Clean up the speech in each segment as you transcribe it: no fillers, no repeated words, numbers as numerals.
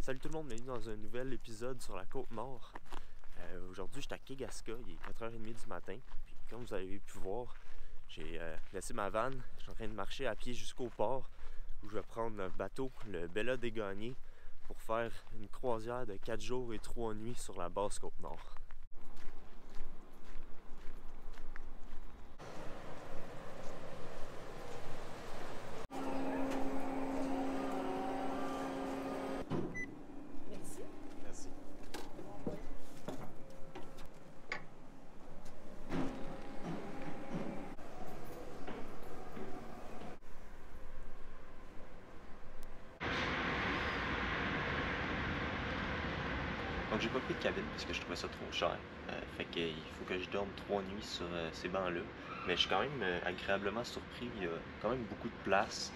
Salut tout le monde, bienvenue dans un nouvel épisode sur la Côte-Nord. Aujourd'hui, je suis à Kegaska, il est 4h30 du matin. Puis comme vous avez pu voir, j'ai laissé ma vanne. Je suis en train de marcher à pied jusqu'au port où je vais prendre un bateau, le Bella des Gagnés, pour faire une croisière de 4 jours et 3 nuits sur la basse Côte-Nord. Merci. Donc j'ai pas pris de cabine parce que je trouvais ça trop cher. Fait qu'il faut que je dorme 3 nuits sur ces bancs-là. Mais je suis quand même agréablement surpris. Il y a quand même beaucoup de place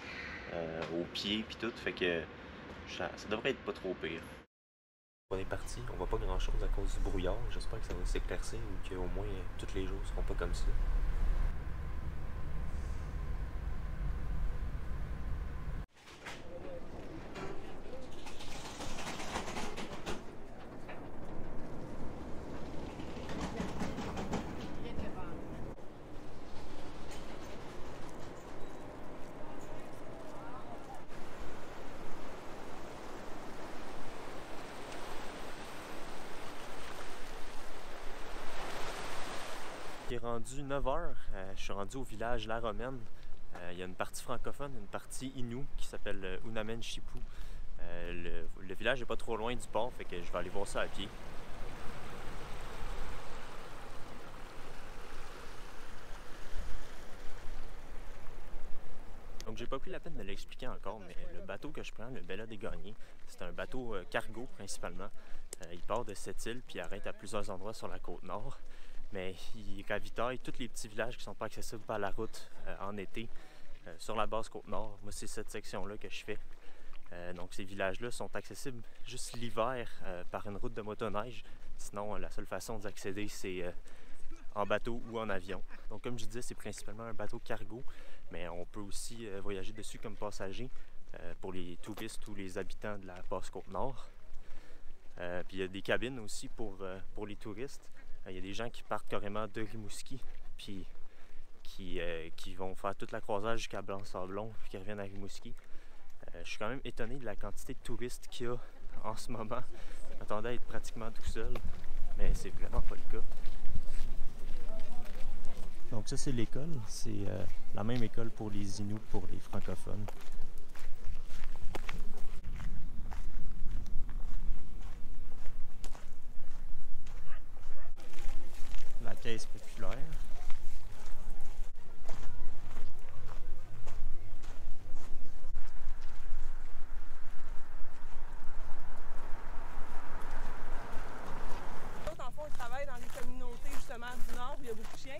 aux pieds puis tout. Fait que ça devrait être pas trop pire. On est parti, on voit pas grand chose à cause du brouillard. J'espère que ça va s'éclaircir ou qu'au moins tous les jours seront pas comme ça. Il est rendu 9h, je suis rendu au village La Romaine. Il y a une partie francophone, une partie Innu qui s'appelle Unamen Shipu. Le village n'est pas trop loin du port, fait que je vais aller voir ça à pied. Donc j'ai pas pris la peine de l'expliquer encore, mais le bateau que je prends, le Bella des Gagnés, c'est un bateau cargo principalement. Il part de cette île puis arrête à plusieurs endroits sur la côte nord. Mais il ravitaille tous les petits villages qui ne sont pas accessibles par la route en été sur la basse côte nord. Moi, c'est cette section-là que je fais. Donc ces villages-là sont accessibles juste l'hiver par une route de motoneige. Sinon, la seule façon d'y accéder, c'est en bateau ou en avion. Donc comme je disais, c'est principalement un bateau cargo, mais on peut aussi voyager dessus comme passager pour les touristes ou les habitants de la basse côte nord. Puis il y a des cabines aussi pour les touristes. Il y a des gens qui partent carrément de Rimouski, puis qui vont faire toute la croisière jusqu'à Blanc-Sablon, puis qui reviennent à Rimouski. Je suis quand même étonné de la quantité de touristes qu'il y a en ce moment. Je m'attendais à être pratiquement tout seul, mais c'est vraiment pas le cas. Donc ça, c'est l'école. C'est la même école pour les Inuits, pour les francophones. La caisse populaire. En fond, ils travaillent dans les communautés justement du Nord où il y a beaucoup de chiens.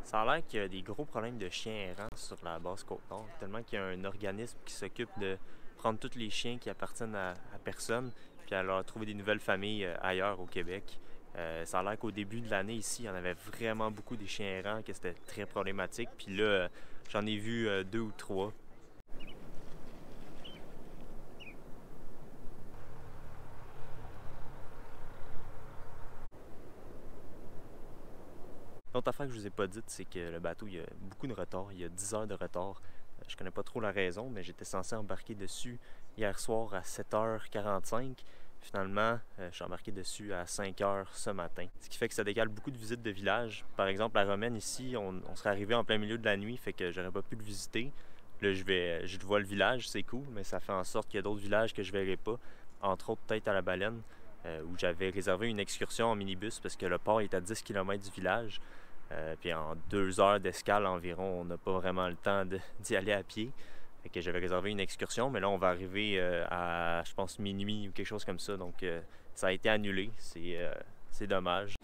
Ça a l'air qu'il y a des gros problèmes de chiens errants sur la basse Côte-Nord, tellement qu'il y a un organisme qui s'occupe de prendre tous les chiens qui appartiennent à personne, puis à leur trouver des nouvelles familles ailleurs au Québec. Ça a l'air qu'au début de l'année ici, il y en avait vraiment beaucoup des chiens errants, que c'était très problématique. Puis là, j'en ai vu 2 ou 3. L'autre affaire que je vous ai pas dite, c'est que le bateau, il y a beaucoup de retard. Il y a 10 heures de retard. Je connais pas trop la raison, mais j'étais censé embarquer dessus hier soir à 7h45. Finalement, je suis embarqué dessus à 5h ce matin. Ce qui fait que ça décale beaucoup de visites de village. Par exemple, la Romaine ici, on serait arrivé en plein milieu de la nuit, fait que j'aurais pas pu le visiter. Là, je vois le village, c'est cool, mais ça fait en sorte qu'il y a d'autres villages que je verrai pas. Entre autres, peut-être à la Baleine, où j'avais réservé une excursion en minibus parce que le port est à 10 km du village. Puis en 2 heures d'escale environ, on n'a pas vraiment le temps d'y aller à pied. Fait que j'avais réservé une excursion, mais là on va arriver à, je pense, minuit ou quelque chose comme ça. Donc ça a été annulé, c'est dommage.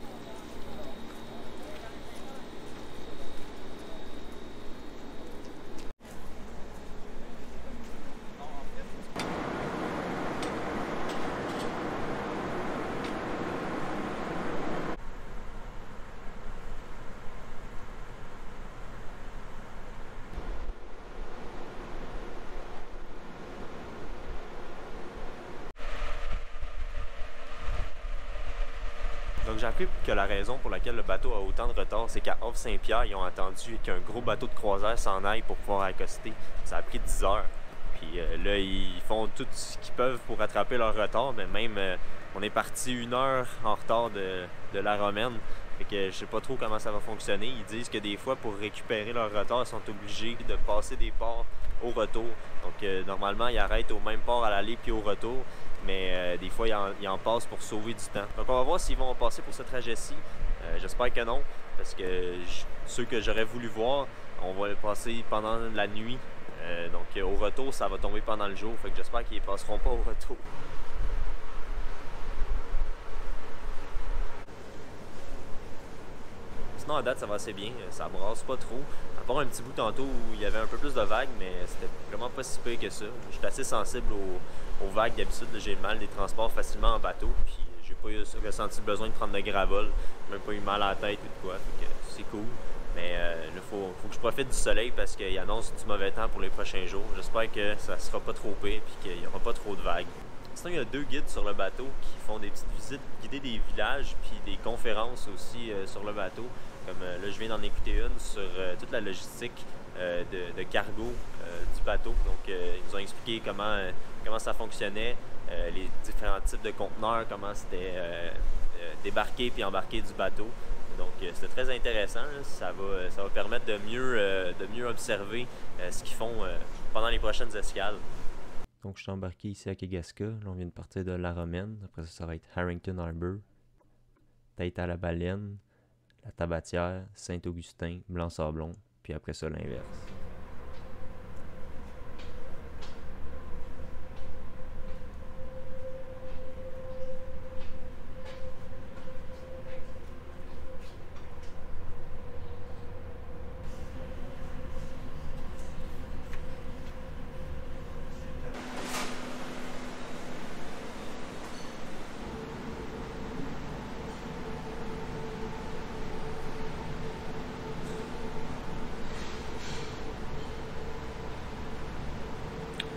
j'ai appris que la raison pour laquelle le bateau a autant de retard, c'est qu'à Havre-Saint-Pierre, ils ont attendu qu'un gros bateau de croisière s'en aille pour pouvoir accoster. Ça a pris 10 heures. Puis là, ils font tout ce qu'ils peuvent pour rattraper leur retard, mais même on est parti 1 heure en retard de la Romaine. Fait que je sais pas trop comment ça va fonctionner. Ils disent que des fois, pour récupérer leur retard, ils sont obligés de passer des ports au retour. Donc normalement, ils arrêtent au même port à l'aller puis au retour. Mais des fois, ils en passent pour sauver du temps. Donc on va voir s'ils vont passer pour ce trajet-ci. J'espère que non, parce que ceux que j'aurais voulu voir, on va les passer pendant la nuit. Donc au retour, ça va tomber pendant le jour. Fait que j'espère qu'ils ne passeront pas au retour. Sinon, à date, ça va assez bien. Ça brasse pas trop. À part un petit bout tantôt où il y avait un peu plus de vagues, mais c'était vraiment pas si peu que ça. Je suis assez sensible aux vagues. D'habitude, j'ai le mal des transports facilement en bateau. Puis j'ai pas ressenti le besoin de prendre de gravel. J'ai même pas eu mal à la tête ou de quoi. Fait que c'est cool. Mais là, faut que je profite du soleil parce qu'il annonce du mauvais temps pour les prochains jours. J'espère que ça sera pas trop pire et qu'il n'y aura pas trop de vagues. Sinon, il y a 2 guides sur le bateau qui font des petites visites guidées des villages puis des conférences aussi sur le bateau. Comme là, je viens d'en écouter une sur toute la logistique de cargo du bateau. Donc, ils nous ont expliqué comment ça fonctionnait, les différents types de conteneurs, comment c'était débarquer puis embarquer du bateau. Donc, c'était très intéressant. Là. Ça va permettre de mieux observer ce qu'ils font pendant les prochaines escales. Donc, je suis embarqué ici à Kegaska. Là, on vient de partir de La Romaine. Après ça va être Harrington Harbour, Tête à la Baleine, La Tabatière, Saint-Augustin, Blanc-Sablon, puis après ça, l'inverse.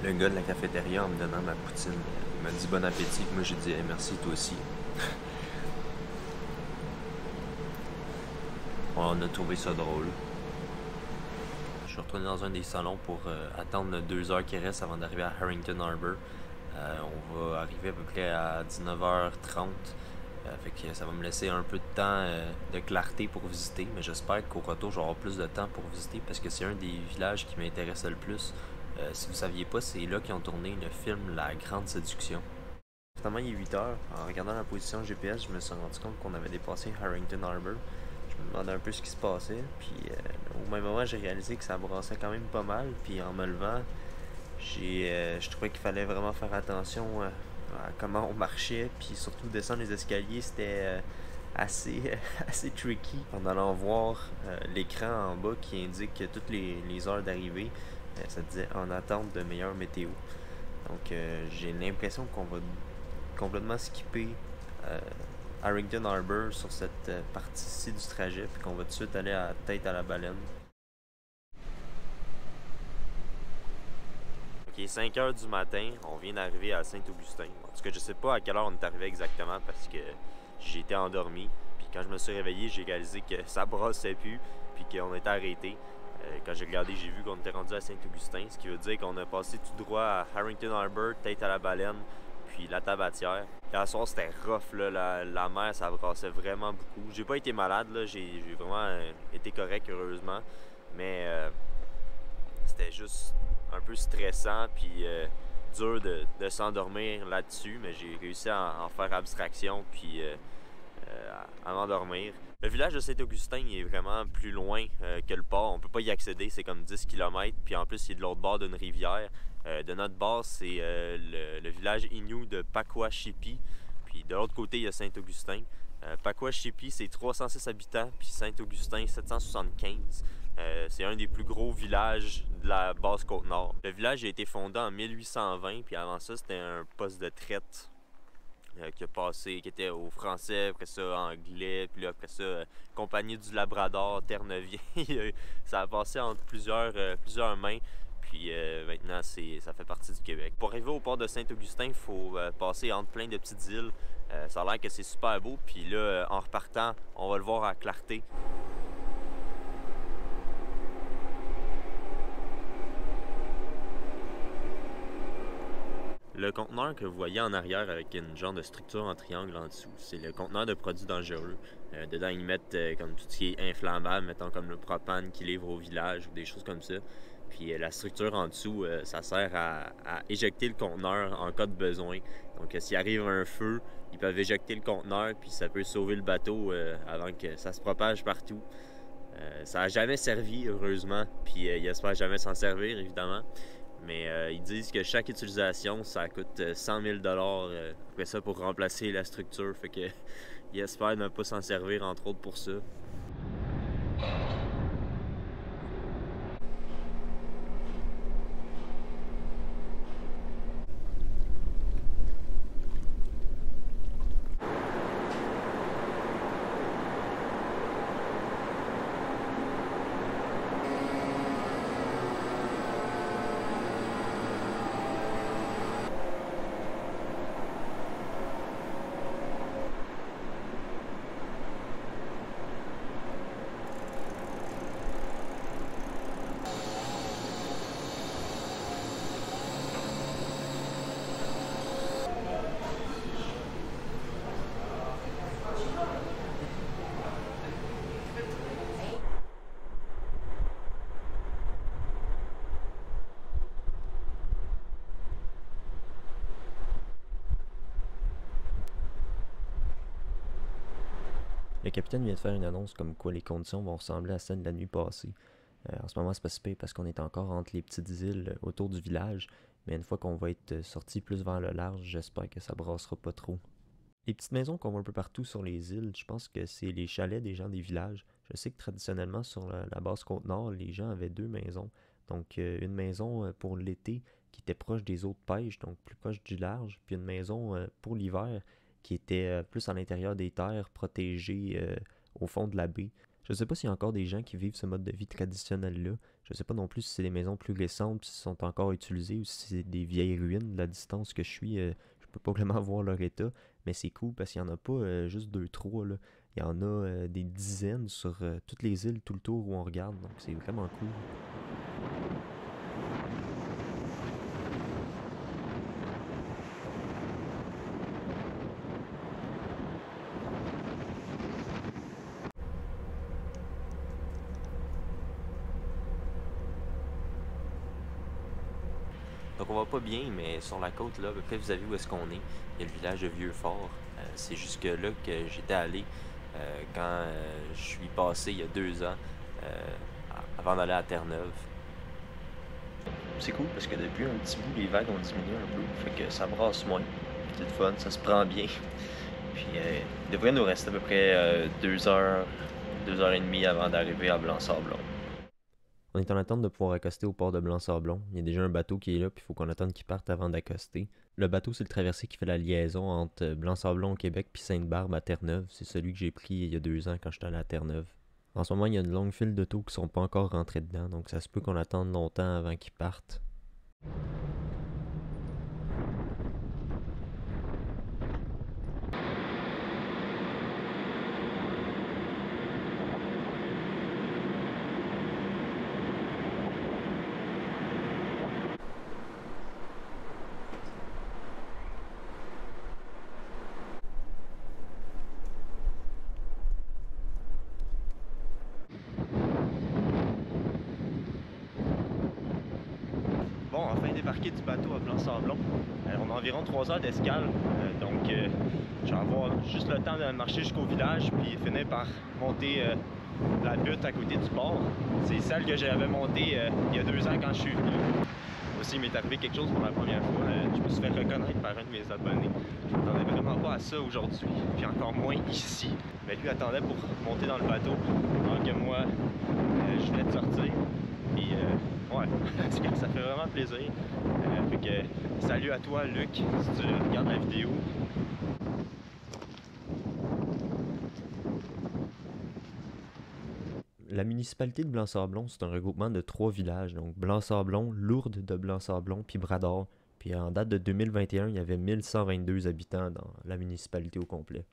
Le gars de la cafétéria, en me donnant ma poutine, il m'a dit bon appétit. Moi, j'ai dit hey, merci, toi aussi. On a trouvé ça drôle. Je suis retourné dans un des salons pour attendre 2 heures qui restent avant d'arriver à Harrington Harbour. On va arriver à peu près à 19h30. Fait que ça va me laisser un peu de temps de clarté pour visiter. Mais j'espère qu'au retour, j'aurai plus de temps pour visiter parce que c'est un des villages qui m'intéresse le plus. Si vous saviez pas, c'est là qu'ils ont tourné le film La Grande Séduction. Finalement, il est 8 heures. En regardant la position GPS, je me suis rendu compte qu'on avait dépassé Harrington Harbour. Je me demandais un peu ce qui se passait. Puis au même moment, j'ai réalisé que ça brassait quand même pas mal. Puis en me levant, je trouvais qu'il fallait vraiment faire attention à comment on marchait. Puis surtout descendre les escaliers, c'était assez tricky. En allant voir l'écran en bas qui indique toutes les heures d'arrivée, ça disait en attente de meilleure météo. Donc j'ai l'impression qu'on va complètement skipper Harrington Harbour sur cette partie-ci du trajet, puis qu'on va tout de suite aller à Tête à la Baleine. Ok, 5 h du matin, on vient d'arriver à Saint-Augustin. En tout cas, je sais pas à quelle heure on est arrivé exactement parce que j'ai été endormi. Puis quand je me suis réveillé, j'ai réalisé que ça brassait plus, puis qu'on était arrêté. Quand j'ai regardé, j'ai vu qu'on était rendu à Saint-Augustin, ce qui veut dire qu'on a passé tout droit à Harrington Harbour, Tête à la Baleine, puis La Tabatière. Et à soir, c'était rough, là, la mer, ça brassait vraiment beaucoup. J'ai pas été malade, là, j'ai vraiment été correct, heureusement, mais c'était juste un peu stressant, puis dur de s'endormir là-dessus, mais j'ai réussi à en faire abstraction, puis à m'endormir. Le village de Saint-Augustin est vraiment plus loin que le port. On peut pas y accéder, c'est comme 10 km. Puis en plus, il est de l'autre bord d'une rivière. De notre bord, c'est le village Innu de Pacoashipi. Puis de l'autre côté, il y a Saint-Augustin. Pacoashipi, c'est 306 habitants, puis Saint-Augustin, 775. C'est un des plus gros villages de la Basse-Côte-Nord. Le village a été fondé en 1820, puis avant ça, c'était un poste de traite qui était au français, après ça anglais, puis là, après ça Compagnie du Labrador, Terre-Neuvier. Ça a passé entre plusieurs mains, puis maintenant ça fait partie du Québec. Pour arriver au port de Saint-Augustin, il faut passer entre plein de petites îles. Ça a l'air que c'est super beau, puis là, en repartant, on va le voir à clarté. Le conteneur que vous voyez en arrière avec une genre de structure en triangle en dessous, c'est le conteneur de produits dangereux. Dedans, ils mettent comme tout ce qui est inflammable, mettons comme le propane qu'ils livrent au village ou des choses comme ça. Puis la structure en dessous, ça sert à éjecter le conteneur en cas de besoin. Donc s'il arrive un feu, ils peuvent éjecter le conteneur, puis ça peut sauver le bateau avant que ça se propage partout. Ça n'a jamais servi, heureusement, puis ils espèrent jamais s'en servir, évidemment. Mais ils disent que chaque utilisation, ça coûte 100 000 après ça pour remplacer la structure. Fait que ils espèrent ne pas s'en servir, entre autres, pour ça. Le capitaine vient de faire une annonce comme quoi les conditions vont ressembler à celles de la nuit passée. En ce moment, c'est pas si pire parce qu'on est encore entre les petites îles autour du village, mais une fois qu'on va être sorti plus vers le large, j'espère que ça brassera pas trop. Les petites maisons qu'on voit un peu partout sur les îles, je pense que c'est les chalets des gens des villages. Je sais que traditionnellement, sur la basse Côte-Nord, les gens avaient deux maisons. Donc, une maison pour l'été qui était proche des eaux de pêche, donc plus proche du large, puis une maison pour l'hiver qui était plus à l'intérieur des terres, protégée au fond de la baie. Je ne sais pas s'il y a encore des gens qui vivent ce mode de vie traditionnel-là. Je ne sais pas non plus si c'est des maisons plus récentes, si sont encore utilisées, ou si c'est des vieilles ruines. De la distance que je suis, je peux pas vraiment voir leur état. Mais c'est cool parce qu'il n'y en a pas juste deux, trois, là. Il y en a des dizaines sur toutes les îles, tout le tour où on regarde. Donc c'est vraiment cool. Donc on va pas bien, mais sur la côte, là, à peu près vous savez où est-ce qu'on est. Il y a le village de Vieux-Fort. C'est jusque là que j'étais allé quand je suis passé il y a 2 ans, avant d'aller à Terre-Neuve. C'est cool parce que depuis un petit bout, les vagues ont diminué un peu. Fait que ça brasse moins. C'est le fun, ça se prend bien. Puis il devrait nous rester à peu près 2 heures, 2 heures et demie avant d'arriver à Blanc-Sablon. On est en attente de pouvoir accoster au port de Blanc-Sablon. Il y a déjà un bateau qui est là, puis il faut qu'on attende qu'il parte avant d'accoster. Le bateau, c'est le traversier qui fait la liaison entre Blanc-Sablon au Québec puis Sainte-Barbe à Terre-Neuve. C'est celui que j'ai pris il y a 2 ans quand j'étais allé à Terre-Neuve. En ce moment, il y a une longue file d'autos qui sont pas encore rentrés dedans, donc ça se peut qu'on attende longtemps avant qu'ils partent. Bon, enfin débarqué du bateau à Blanc-Sablon. On a environ 3 heures d'escale, donc je vais avoir juste le temps de marcher jusqu'au village puis finir par monter la butte à côté du port. C'est celle que j'avais montée il y a 2 ans quand je suis venu. Aussi, il m'est arrivé quelque chose pour la première fois. Je me suis fait reconnaître par un de mes abonnés. Je m'attendais vraiment pas à ça aujourd'hui, puis encore moins ici. Mais lui attendait pour monter dans le bateau, alors que moi, je venais de sortir. Puis, ouais, ça fait vraiment plaisir. Fait que, salut à toi, Luc, si tu regardes la vidéo. La municipalité de Blanc-Sablon, c'est un regroupement de 3 villages, donc Blanc-Sablon, Lourdes de Blanc-Sablon, puis Brador. Puis en date de 2021, il y avait 1122 habitants dans la municipalité au complet.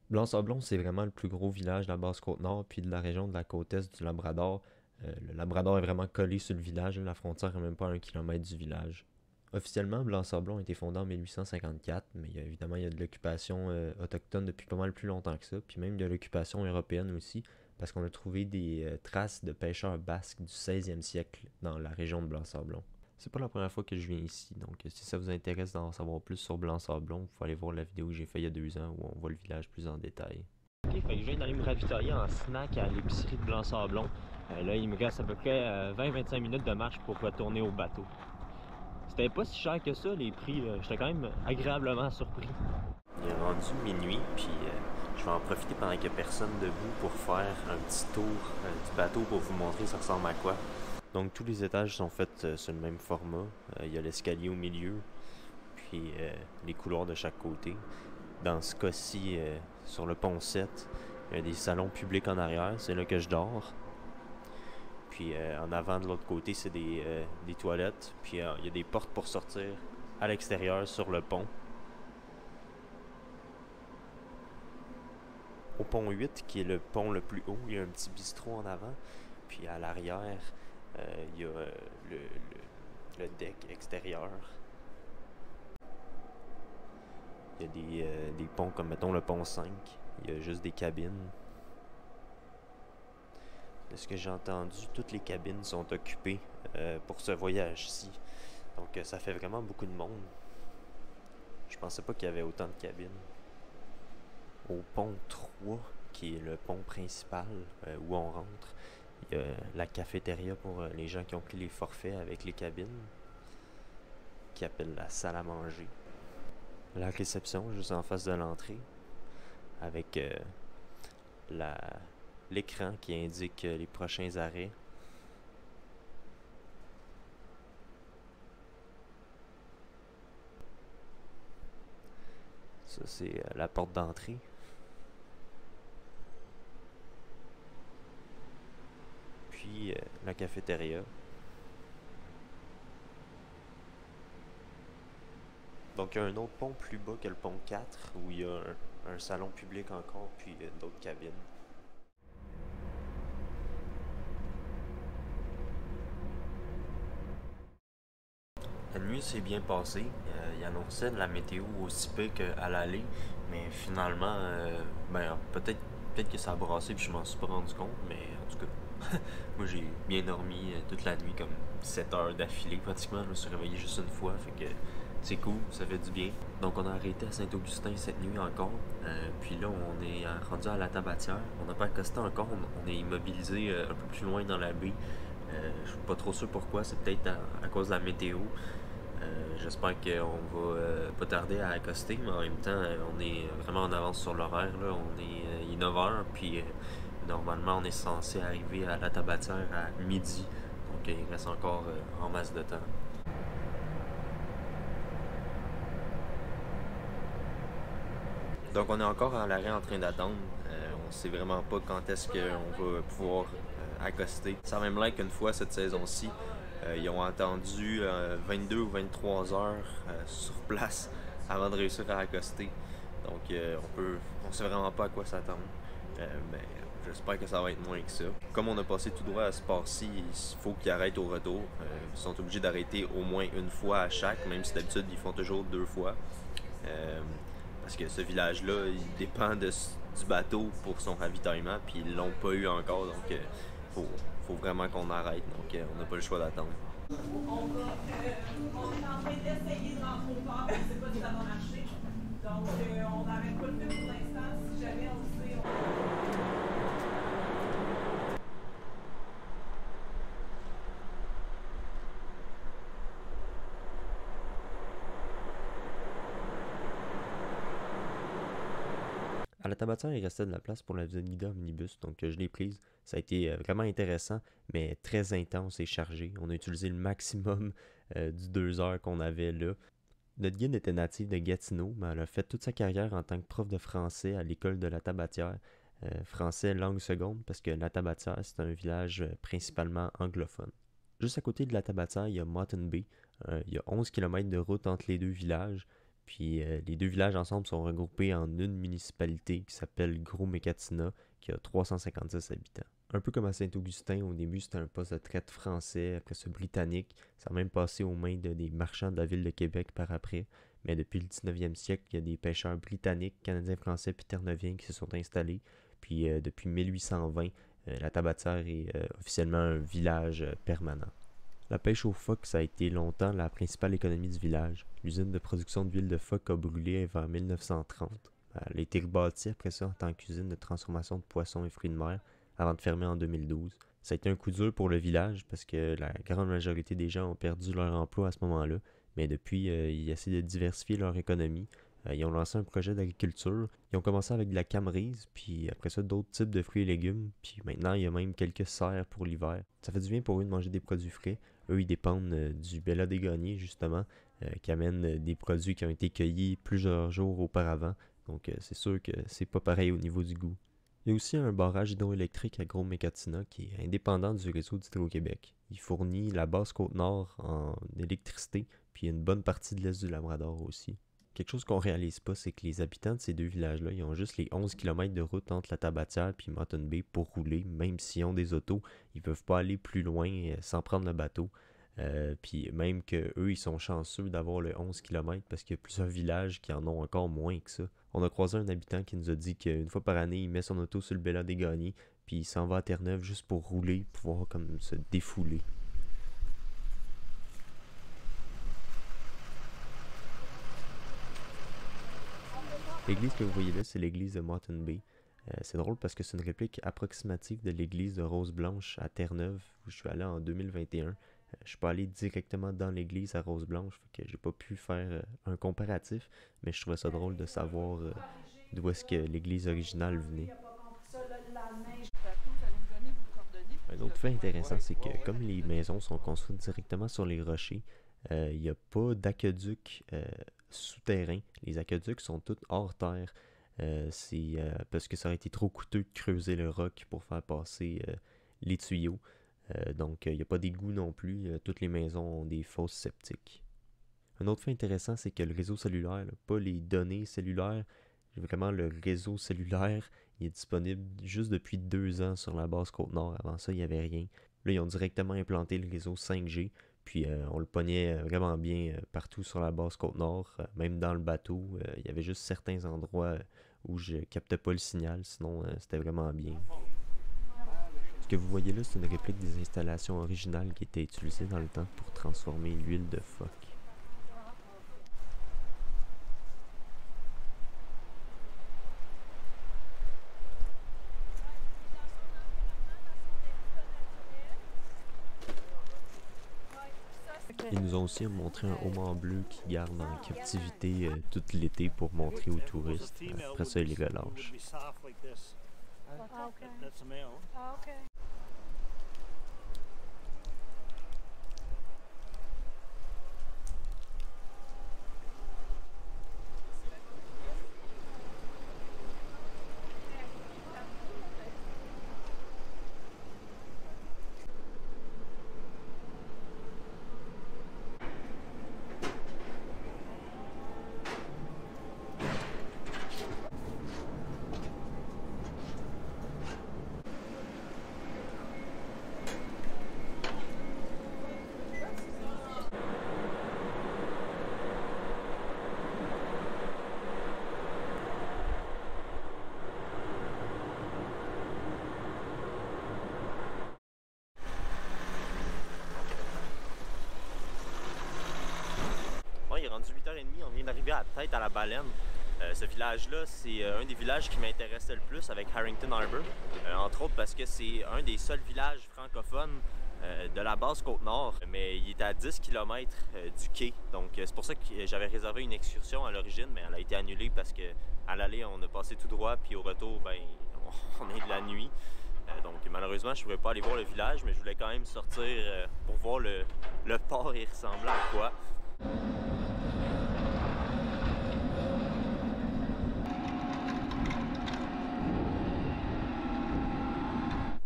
Blanc-Sablon, c'est vraiment le plus gros village de la Basse-Côte-Nord, puis de la région de la côte est du Labrador. Le Labrador est vraiment collé sur le village, la frontière n'est même pas à 1 kilomètre du village. Officiellement, Blanc-Sablon a été fondé en 1854, mais évidemment, il y a de l'occupation autochtone depuis pas mal plus longtemps que ça, puis même de l'occupation européenne aussi, parce qu'on a trouvé des traces de pêcheurs basques du 16e siècle dans la région de Blanc-Sablon. C'est pas la première fois que je viens ici, donc si ça vous intéresse d'en savoir plus sur Blanc-Sablon, vous pouvez aller voir la vidéo que j'ai faite il y a 2 ans où on voit le village plus en détail. Ok, fait que je viens d'aller me ravitailler en snack à l'épicerie de Blanc-Sablon. Là, il me reste à peu près 20-25 minutes de marche pour retourner au bateau. C'était pas si cher que ça, les prix. J'étais quand même agréablement surpris. Il est rendu minuit, puis je vais en profiter pendant qu'il n'y a personne debout pour faire un petit tour du bateau pour vous montrer ça ressemble à quoi. Donc tous les étages sont faits sur le même format. Il y a l'escalier au milieu, puis les couloirs de chaque côté. Dans ce cas-ci, sur le pont 7, il y a des salons publics en arrière, c'est là que je dors. Puis en avant, de l'autre côté, c'est des toilettes. Puis il y a des portes pour sortir à l'extérieur sur le pont. Au pont 8, qui est le pont le plus haut, il y a un petit bistrot en avant. Puis à l'arrière, il y a le deck extérieur. Il y a des ponts comme, mettons, le pont 5. Il y a juste des cabines. De ce que j'ai entendu, toutes les cabines sont occupées pour ce voyage-ci. Donc ça fait vraiment beaucoup de monde. Je pensais pas qu'il y avait autant de cabines. Au pont 3, qui est le pont principal où on rentre, il y a la cafétéria pour les gens qui ont pris les forfaits avec les cabines, qui appelle la salle à manger. La réception, juste en face de l'entrée, avec l'écran qui indique les prochains arrêts. Ça, c'est la porte d'entrée. Puis la cafétéria. Donc, il y a un autre pont plus bas que le pont 4, où il y a un salon public encore, puis d'autres cabines. La nuit s'est bien passée. Il annonçait de la météo aussi peu qu'à l'aller, mais finalement, peut-être que ça a brassé puis je m'en suis pas rendu compte, mais en tout cas, moi j'ai bien dormi toute la nuit, comme 7 heures d'affilée pratiquement. Je me suis réveillé juste une fois, fait que c'est cool, ça fait du bien. Donc on a arrêté à Saint-Augustin cette nuit encore, puis là on est rendu à la Tabatière. On n'a pas accosté encore, on est immobilisé un peu plus loin dans la baie. Je suis pas trop sûr pourquoi, c'est peut-être à cause de la météo. J'espère qu'on va pas tarder à accoster, mais en même temps, on est vraiment en avance sur l'horaire. Là. Il est 9h, puis normalement, on est censé arriver à la Tabatière à midi. Donc, il reste encore en masse de temps. Donc, on est encore à l'arrêt en train d'attendre. On sait vraiment pas quand est-ce qu'on va pouvoir accoster. Ça a même l'air qu'une fois cette saison-ci, ils ont attendu 22 ou 23 heures sur place avant de réussir à accoster. Donc on sait vraiment pas à quoi s'attendre. Mais j'espère que ça va être moins que ça. Comme on a passé tout droit à ce port-ci, il faut qu'ils arrêtent au retour. Ils sont obligés d'arrêter au moins une fois à chaque, même si d'habitude ils font toujours 2 fois. Parce que ce village-là, il dépend du bateau pour son ravitaillement, puis ils l'ont pas eu encore, donc faut vraiment qu'on arrête, donc on n'a pas le choix d'attendre. On est en train d'essayer de rentrer au port, mais on ne sait pas si ça va marcher. Donc on n'arrête pas le fait pour l'instant, si jamais on le sait. À la Tabatière, il restait de la place pour la visite guidée en minibus, donc je l'ai prise. Ça a été vraiment intéressant, mais très intense et chargé. On a utilisé le maximum du 2 heures qu'on avait là. Notre guide était native de Gatineau, mais elle a fait toute sa carrière en tant que prof de français à l'école de la Tabatière. Français langue seconde, parce que la Tabatière, c'est un village principalement anglophone. Juste à côté de la Tabatière, il y a Moreton Bay, Il y a 11 km de route entre les deux villages. Puis les deux villages ensemble sont regroupés en une municipalité qui s'appelle Gros-Mécatina, qui a 356 habitants. Un peu comme à Saint-Augustin, au début c'était un poste de traite français, après ça britannique. Ça a même passé aux mains des marchands de la ville de Québec par après. Mais depuis le 19e siècle, il y a des pêcheurs britanniques, canadiens, français puis terre-neuviens qui se sont installés. Puis depuis 1820, la Tabatière est officiellement un village permanent. La pêche aux phoques, ça a été longtemps la principale économie du village. L'usine de production d'huile de phoque a brûlé vers 1930. Elle a été rebâtie après ça en tant qu'usine de transformation de poissons et fruits de mer avant de fermer en 2012. Ça a été un coup dur pour le village parce que la grande majorité des gens ont perdu leur emploi à ce moment-là. Mais depuis, ils essaient de diversifier leur économie. Ils ont lancé un projet d'agriculture. Ils ont commencé avec de la camerise, puis après ça, d'autres types de fruits et légumes. Puis maintenant, il y a même quelques serres pour l'hiver. Ça fait du bien pour eux de manger des produits frais. Eux, ils dépendent du Bella des Gagnées, justement, qui amène des produits qui ont été cueillis plusieurs jours auparavant. Donc, c'est sûr que c'est pas pareil au niveau du goût. Il y a aussi un barrage hydroélectrique à Gros-Mécatina qui est indépendant du réseau d'Hydro-Québec. Il fournit la basse Côte-Nord en électricité, puis une bonne partie de l'est du Labrador aussi. Quelque chose qu'on réalise pas, c'est que les habitants de ces deux villages-là, ils ont juste les 11 km de route entre la Tabatière et Moreton Bay pour rouler, même s'ils ont des autos, ils peuvent pas aller plus loin sans prendre le bateau. Puis même que eux, ils sont chanceux d'avoir le 11 km parce qu'il y a plusieurs villages qui en ont encore moins que ça. On a croisé un habitant qui nous a dit qu'une fois par année, il met son auto sur le Bella des Gagnées, puis il s'en va à Terre-Neuve juste pour rouler, pouvoir comme se défouler. L'église que vous voyez là, c'est l'église de Moreton Bay. C'est drôle parce que c'est une réplique approximative de l'église de Rose-Blanche à Terre-Neuve, où je suis allé en 2021. Je suis pas allé directement dans l'église à Rose-Blanche, fait que j'ai pas pu faire un comparatif, mais je trouvais ça drôle de savoir d'où est-ce que l'église originale venait. Un autre fait intéressant, c'est que comme les maisons sont construites directement sur les rochers, il n'y a pas d'aqueduc souterrain. Les aqueducs sont tous hors terre. C'est parce que ça aurait été trop coûteux de creuser le roc pour faire passer les tuyaux. Donc, il n'y a pas d'égout non plus. Toutes les maisons ont des fosses septiques. Un autre fait intéressant, c'est que le réseau cellulaire, là, pas les données cellulaires, vraiment le réseau cellulaire, il est disponible juste depuis 2 ans sur la base Côte-Nord. Avant ça, il n'y avait rien. Là, ils ont directement implanté le réseau 5G. Puis on le pognait vraiment bien partout sur la base Côte-Nord, même dans le bateau. Il y avait juste certains endroits où je captais pas le signal, sinon c'était vraiment bien. Ce que vous voyez là, c'est une réplique des installations originales qui étaient utilisées dans le temps pour transformer l'huile de phoque. Ils nous ont aussi montré un homard bleu qui garde en captivité tout l'été pour montrer aux touristes. Après ça, ils les relâchent. Il est rendu 8h30, on vient d'arriver à Tête à la Baleine. Ce village-là, c'est un des villages qui m'intéressait le plus avec Harrington Harbour. Entre autres parce que c'est un des seuls villages francophones de la base Côte-Nord, mais il est à 10 km du quai. Donc c'est pour ça que j'avais réservé une excursion à l'origine, mais elle a été annulée parce qu'à l'aller, on a passé tout droit, puis au retour, ben, on est de la nuit. Donc malheureusement, je ne pouvais pas aller voir le village, mais je voulais quand même sortir pour voir le port et ressembler à quoi.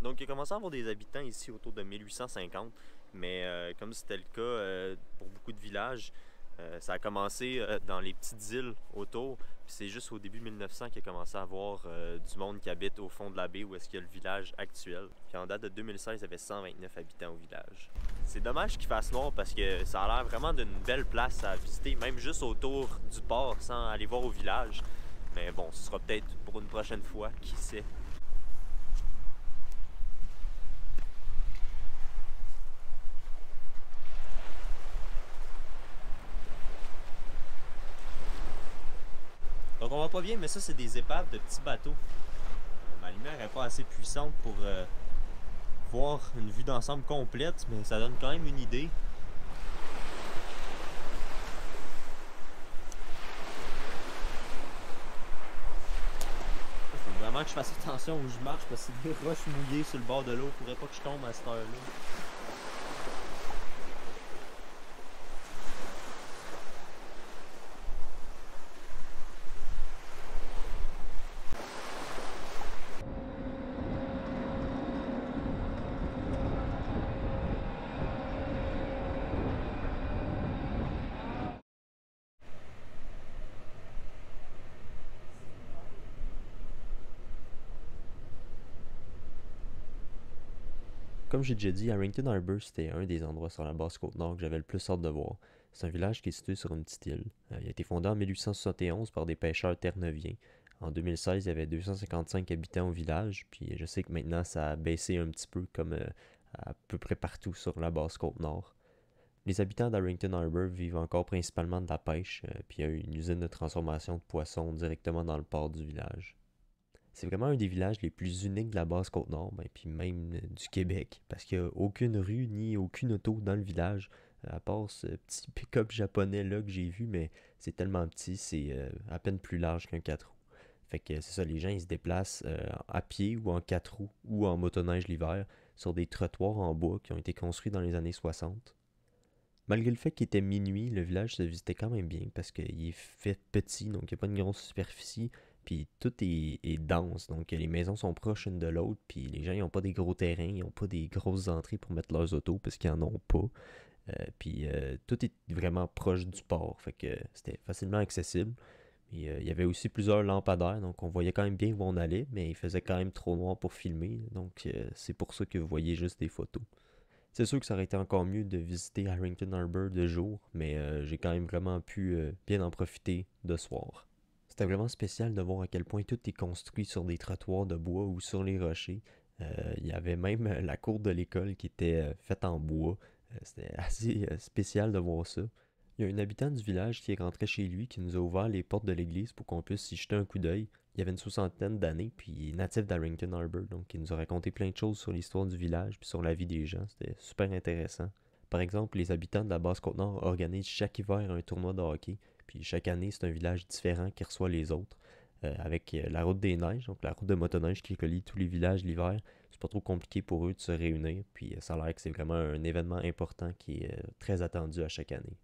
Donc, il a commencé à avoir des habitants ici autour de 1850. Mais comme c'était le cas pour beaucoup de villages, ça a commencé dans les petites îles autour. Puis c'est juste au début 1900 qu'il a commencé à avoir du monde qui habite au fond de la baie où est-ce qu'il y a le village actuel. Puis en date de 2016, il y avait 129 habitants au village. C'est dommage qu'il fasse noir parce que ça a l'air vraiment d'une belle place à visiter, même juste autour du port sans aller voir au village. Mais bon, ce sera peut-être pour une prochaine fois, qui sait. Donc on voit pas bien, mais ça c'est des épaves de petits bateaux. Ma lumière n'est pas assez puissante pour voir une vue d'ensemble complète, mais ça donne quand même une idée. Il faut vraiment que je fasse attention où je marche parce que c'est des roches mouillées sur le bord de l'eau. Il faudrait pas que je tombe à cette heure-là. Comme j'ai déjà dit, Harrington Harbour, c'était un des endroits sur la basse Côte-Nord que j'avais le plus hâte de voir. C'est un village qui est situé sur une petite île. Il a été fondé en 1871 par des pêcheurs terre-neuviens. En 2016, il y avait 255 habitants au village, puis je sais que maintenant ça a baissé un petit peu comme à peu près partout sur la basse Côte-Nord. Les habitants d'Harrington Harbour vivent encore principalement de la pêche, puis il y a une usine de transformation de poissons directement dans le port du village. C'est vraiment un des villages les plus uniques de la basse Côte-Nord, ben, puis même du Québec, parce qu'il n'y a aucune rue ni aucune auto dans le village, à part ce petit pick-up japonais là que j'ai vu, mais c'est tellement petit, c'est à peine plus large qu'un 4 roues. Fait que c'est ça, les gens ils se déplacent à pied ou en 4 roues ou en motoneige l'hiver sur des trottoirs en bois qui ont été construits dans les années 60. Malgré le fait qu'il était minuit, le village se visitait quand même bien parce qu'il est fait petit, donc il n'y a pas une grosse superficie, puis tout est dense, donc les maisons sont proches une de l'autre, puis les gens n'ont pas des gros terrains, ils n'ont pas des grosses entrées pour mettre leurs autos parce qu'ils n'en ont pas. Puis tout est vraiment proche du port, fait que c'était facilement accessible. Et, il y avait aussi plusieurs lampadaires, donc on voyait quand même bien où on allait, mais il faisait quand même trop noir pour filmer, donc c'est pour ça que vous voyez juste des photos. C'est sûr que ça aurait été encore mieux de visiter Harrington Harbour de jour, mais j'ai quand même vraiment pu bien en profiter de soir. C'était vraiment spécial de voir à quel point tout est construit sur des trottoirs de bois ou sur les rochers. Il y avait même la cour de l'école qui était faite en bois. C'était assez spécial de voir ça. Il y a un habitant du village qui est rentré chez lui qui nous a ouvert les portes de l'église pour qu'on puisse y jeter un coup d'œil. Il avait une soixantaine d'années, puis il est natif d'Harrington Harbour, donc il nous a raconté plein de choses sur l'histoire du village puis sur la vie des gens. C'était super intéressant. Par exemple, les habitants de la Basse-Côte-Nord organisent chaque hiver un tournoi de hockey, puis chaque année, c'est un village différent qui reçoit les autres. Avec la route des neiges, donc la route de motoneige qui relie tous les villages l'hiver, c'est pas trop compliqué pour eux de se réunir, puis ça a l'air que c'est vraiment un événement important qui est très attendu à chaque année.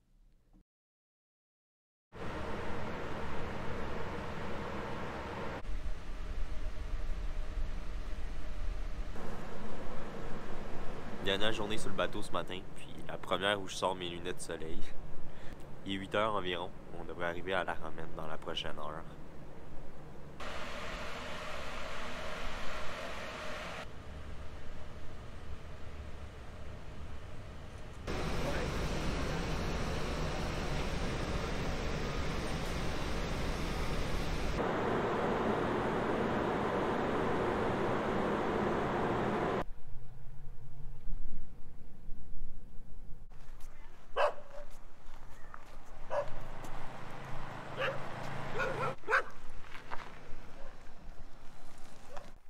Dernière journée sur le bateau ce matin, puis la première où je sors mes lunettes de soleil. Il est 8 heures environ, on devrait arriver à la Romaine dans la prochaine heure.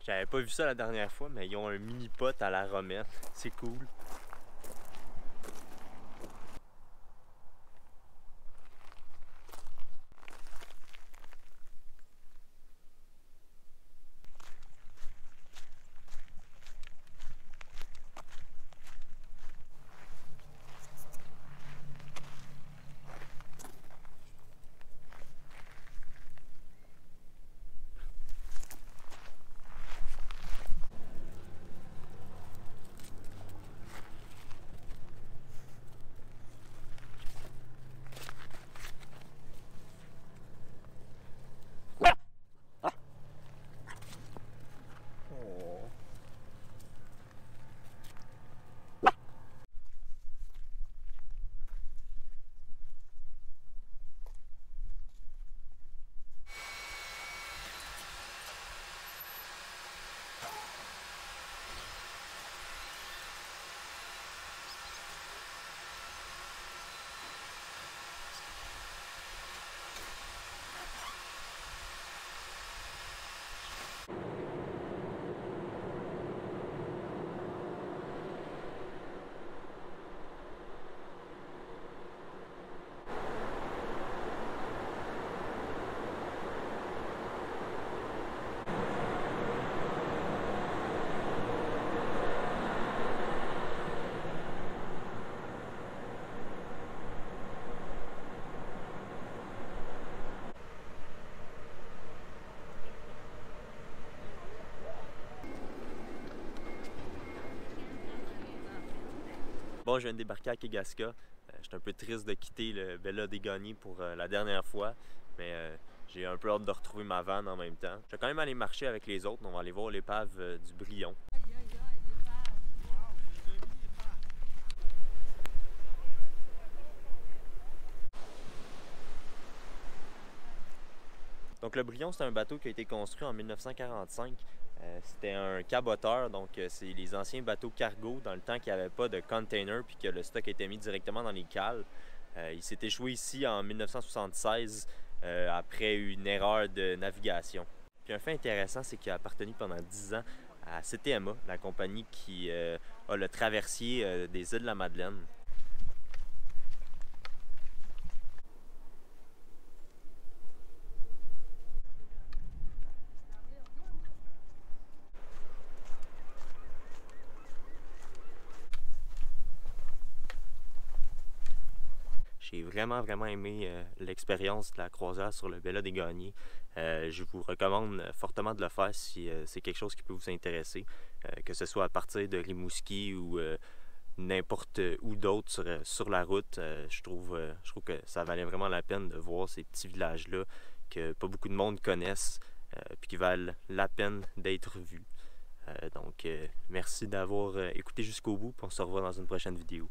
J'avais pas vu ça la dernière fois, mais ils ont un mini pot à la Romaine. C'est cool. Bon, je viens de débarquer à Kegaska. J'étais un peu triste de quitter le Bella des Gagnés pour la dernière fois, mais j'ai un peu hâte de retrouver ma vanne en même temps. Je vais quand même aller marcher avec les autres. On va aller voir l'épave du Brion. Donc le Brion, c'est un bateau qui a été construit en 1945. C'était un caboteur, donc c'est les anciens bateaux cargo dans le temps qu'il n'y avait pas de container puis que le stock était mis directement dans les cales. Il s'est échoué ici en 1976 après une erreur de navigation. Puis un fait intéressant, c'est qu'il a appartenu pendant 10 ans à CTMA, la compagnie qui a le traversier des îles de la Madeleine. J'ai vraiment aimé l'expérience de la croisière sur le Bella des Gagnés. Je vous recommande fortement de le faire si c'est quelque chose qui peut vous intéresser, que ce soit à partir de Rimouski ou n'importe où d'autre sur la route. Je trouve que ça valait vraiment la peine de voir ces petits villages-là que pas beaucoup de monde connaissent puis qui valent la peine d'être vus. Donc, merci d'avoir écouté jusqu'au bout, puis on se revoit dans une prochaine vidéo.